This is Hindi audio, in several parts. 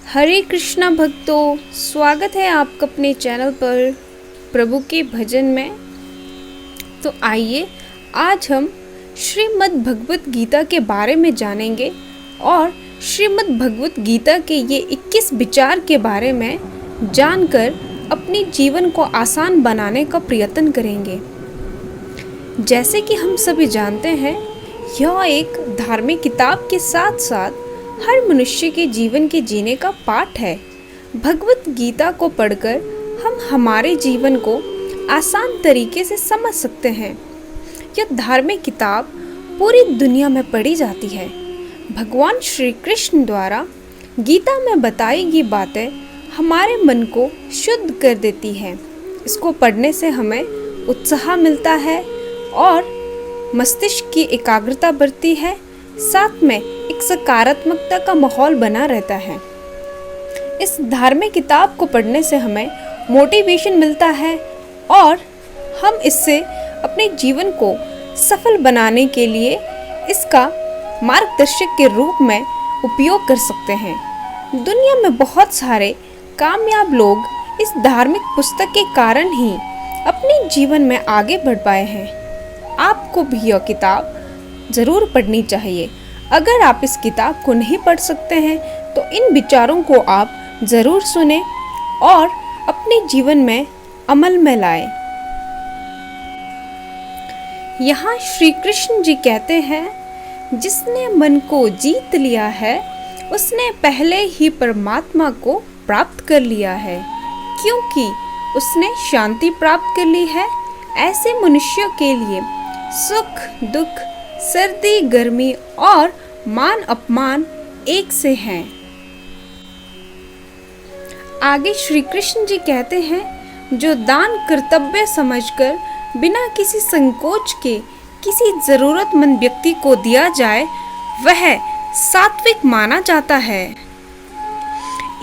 हरे कृष्णा भक्तों, स्वागत है आपका अपने चैनल पर प्रभु के भजन में। तो आइए आज हम श्रीमद् भगवत गीता के बारे में जानेंगे और श्रीमद् भगवत गीता के ये 21 विचार के बारे में जानकर अपने जीवन को आसान बनाने का प्रयत्न करेंगे। जैसे कि हम सभी जानते हैं, यह एक धार्मिक किताब के साथ साथ हर मनुष्य के जीवन के जीने का पाठ है। भगवत गीता को पढ़कर हम हमारे जीवन को आसान तरीके से समझ सकते हैं। यह धार्मिक किताब पूरी दुनिया में पढ़ी जाती है। भगवान श्री कृष्ण द्वारा गीता में बताई गई बातें हमारे मन को शुद्ध कर देती है। इसको पढ़ने से हमें उत्साह मिलता है और मस्तिष्क की एकाग्रता बढ़ती है, साथ में एक सकारात्मकता का माहौल बना रहता है। इस धार्मिक किताब को पढ़ने से हमें मोटिवेशन मिलता है और हम इससे अपने जीवन को सफल बनाने के लिए इसका मार्गदर्शक के रूप में उपयोग कर सकते हैं। दुनिया में बहुत सारे कामयाब लोग इस धार्मिक पुस्तक के कारण ही अपने जीवन में आगे बढ़ पाए हैं। आपको भी यह किताब ज़रूर पढ़नी चाहिए। अगर आप इस किताब को नहीं पढ़ सकते हैं तो इन विचारों को आप ज़रूर सुने और अपने जीवन में अमल में लाएं। यहाँ श्री कृष्ण जी कहते हैं, जिसने मन को जीत लिया है उसने पहले ही परमात्मा को प्राप्त कर लिया है, क्योंकि उसने शांति प्राप्त कर ली है। ऐसे मनुष्यों के लिए सुख दुख, सर्दी गर्मी और मान अपमान एक से हैं। आगे श्री कृष्ण जी कहते हैं, जो दान कर्तव्य समझकर बिना किसी संकोच के किसी जरूरतमंद व्यक्ति को दिया जाए वह सात्विक माना जाता है।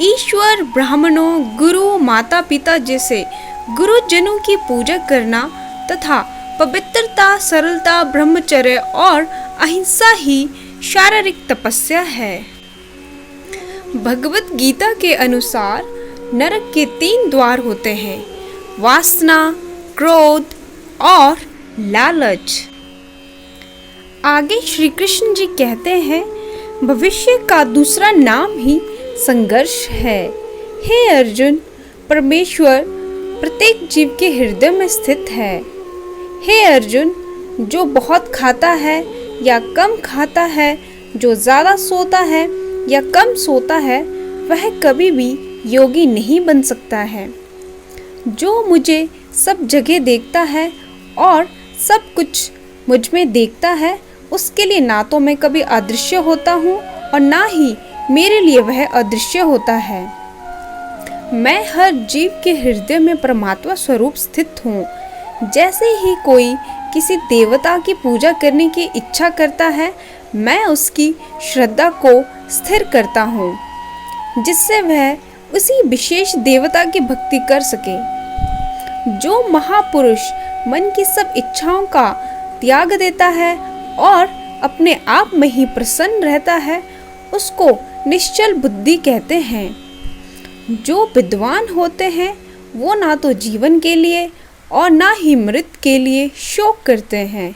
ईश्वर, ब्राह्मणों, गुरु, माता पिता जैसे गुरुजनों की पूजा करना तथा पवित्रता, सरलता, ब्रह्मचर्य और अहिंसा ही शारीरिक तपस्या है। भगवत गीता के अनुसार नरक के 3 द्वार होते हैं: वासना, क्रोध और लालच। आगे श्री कृष्ण जी कहते हैं, भविष्य का दूसरा नाम ही संघर्ष है। हे अर्जुन, परमेश्वर प्रत्येक जीव के हृदय में स्थित है। हे अर्जुन, जो बहुत खाता है या कम खाता है, जो ज़्यादा सोता है या कम सोता है, वह कभी भी योगी नहीं बन सकता है। जो मुझे सब जगह देखता है और सब कुछ मुझ में देखता है, उसके लिए ना तो मैं कभी अदृश्य होता हूँ और ना ही मेरे लिए वह अदृश्य होता है। मैं हर जीव के हृदय में परमात्मा स्वरूप स्थित हूँ। जैसे ही कोई किसी देवता की पूजा करने की इच्छा करता है, मैं उसकी श्रद्धा को स्थिर करता हूँ, जिससे वह उसी विशेष देवता की भक्ति कर सके। जो महापुरुष मन की सब इच्छाओं का त्याग देता है और अपने आप में ही प्रसन्न रहता है, उसको निश्चल बुद्धि कहते हैं। जो विद्वान होते हैं वो ना तो जीवन के लिए और ना ही मृत्यु के लिए शोक करते हैं।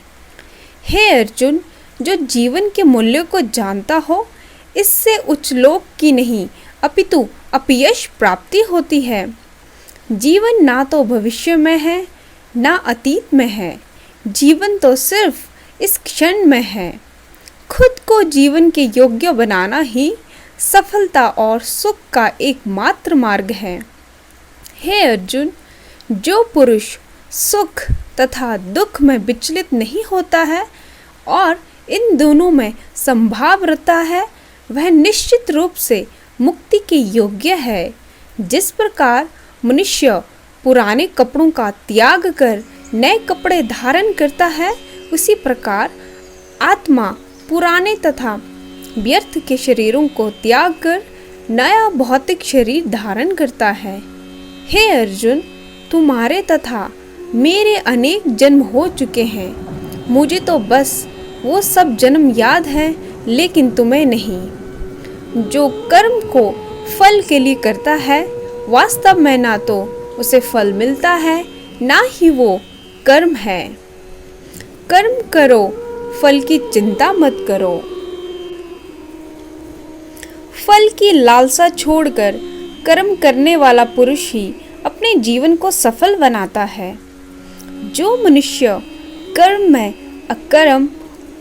हे अर्जुन, जो जीवन के मूल्य को जानता हो, इससे उच्च लोक की नहीं अपितु अपयश प्राप्ति होती है। जीवन ना तो भविष्य में है ना अतीत में है, जीवन तो सिर्फ इस क्षण में है। खुद को जीवन के योग्य बनाना ही सफलता और सुख का एकमात्र मार्ग है। हे अर्जुन, जो पुरुष सुख तथा दुख में विचलित नहीं होता है और इन दोनों में संभाव रखता है, वह निश्चित रूप से मुक्ति के योग्य है। जिस प्रकार मनुष्य पुराने कपड़ों का त्याग कर नए कपड़े धारण करता है, उसी प्रकार आत्मा पुराने तथा व्यर्थ के शरीरों को त्याग कर नया भौतिक शरीर धारण करता है। हे अर्जुन, तुम्हारे तथा मेरे अनेक जन्म हो चुके हैं। मुझे तो बस वो सब जन्म याद है, लेकिन तुम्हें नहीं। जो कर्म को फल के लिए करता है, वास्तव में ना तो उसे फल मिलता है, ना ही वो कर्म है। कर्म करो, फल की चिंता मत करो। फल की लालसा छोड़कर कर्म करने वाला पुरुष ही अपने जीवन को सफल बनाता है। जो मनुष्य कर्म में अकर्म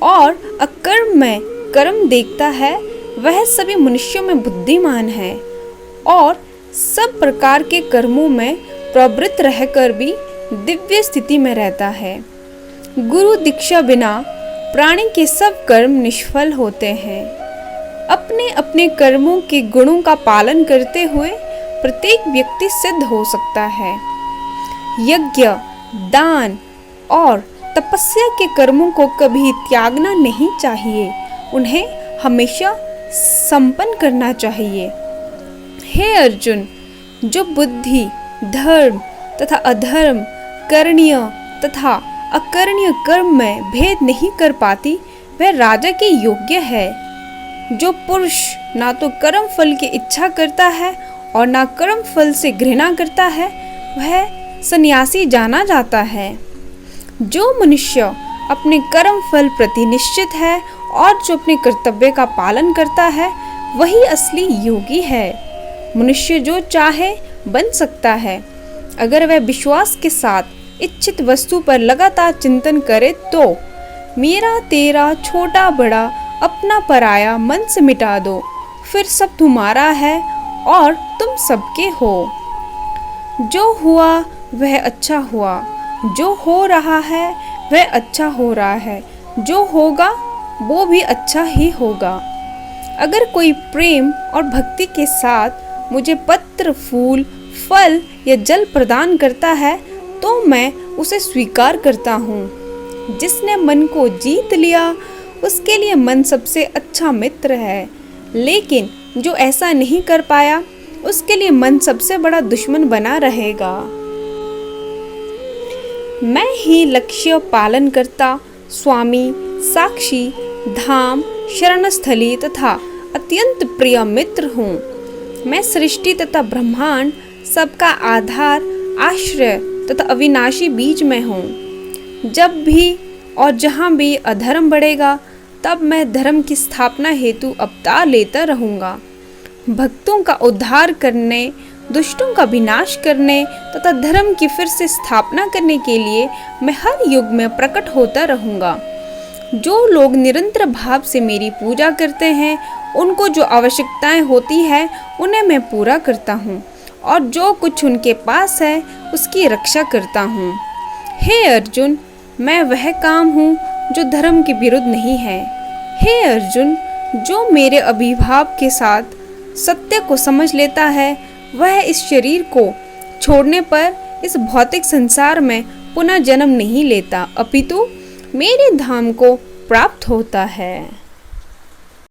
और अकर्म में कर्म देखता है, वह सभी मनुष्यों में बुद्धिमान है और सब प्रकार के कर्मों में प्रवृत्त रहकर भी दिव्य स्थिति में रहता है। गुरु दीक्षा बिना प्राणी के सब कर्म निष्फल होते हैं। अपने अपने कर्मों के गुणों का पालन करते हुए प्रत्येक व्यक्ति सिद्ध हो सकता है। यज्ञ, दान और तपस्या के कर्मों को कभी त्यागना नहीं चाहिए, उन्हें हमेशा संपन्न करना चाहिए। हे अर्जुन, जो बुद्धि, धर्म तथा अधर्म, करणीय तथा अकरणीय कर्म में भेद नहीं कर पाती, वह राजा के योग्य है। जो पुरुष ना तो कर्म फल की इच्छा करता है और ना कर्म फल से घृणा करता है, वह सन्यासी जाना जाता है। जो मनुष्य अपने कर्म फल प्रति निश्चित है और जो अपने कर्तव्य का पालन करता है, वही असली योगी है। मनुष्य जो चाहे बन सकता है, अगर वह विश्वास के साथ इच्छित वस्तु पर लगातार चिंतन करे तो। मेरा तेरा छोटा बड़ा अपना पराया मन से मिटा दो, फिर सब तुम्हारा है और तुम सबके हो। जो हुआ वह अच्छा हुआ, जो हो रहा है वह अच्छा हो रहा है, जो होगा वो भी अच्छा ही होगा। अगर कोई प्रेम और भक्ति के साथ मुझे पत्र, फूल, फल या जल प्रदान करता है तो मैं उसे स्वीकार करता हूँ। जिसने मन को जीत लिया उसके लिए मन सबसे अच्छा मित्र है, लेकिन जो ऐसा नहीं कर पाया उसके लिए मन सबसे बड़ा दुश्मन बना रहेगा। मैं ही लक्ष्य पालन करता, स्वामी, साक्षी, धाम, शरणस्थली तथा अत्यंत प्रिय मित्र हूँ। मैं सृष्टि तथा ब्रह्मांड सबका आधार, आश्रय तथा अविनाशी बीज में हूँ। जब भी और जहाँ भी अधर्म बढ़ेगा, तब मैं धर्म की स्थापना हेतु अवतार लेता रहूँगा। भक्तों का उद्धार करने, दुष्टों का विनाश करने तथा धर्म की फिर से स्थापना करने के लिए मैं हर युग में प्रकट होता रहूँगा। जो लोग निरंतर भाव से मेरी पूजा करते हैं, उनको जो आवश्यकताएं होती है उन्हें मैं पूरा करता हूँ और जो कुछ उनके पास है उसकी रक्षा करता हूँ। हे अर्जुन, मैं वह काम हूँ जो धर्म के विरुद्ध नहीं है। हे अर्जुन, जो मेरे अभिभाव के साथ सत्य को समझ लेता है, वह इस शरीर को छोड़ने पर इस भौतिक संसार में पुनः जन्म नहीं लेता, अपितु मेरे धाम को प्राप्त होता है।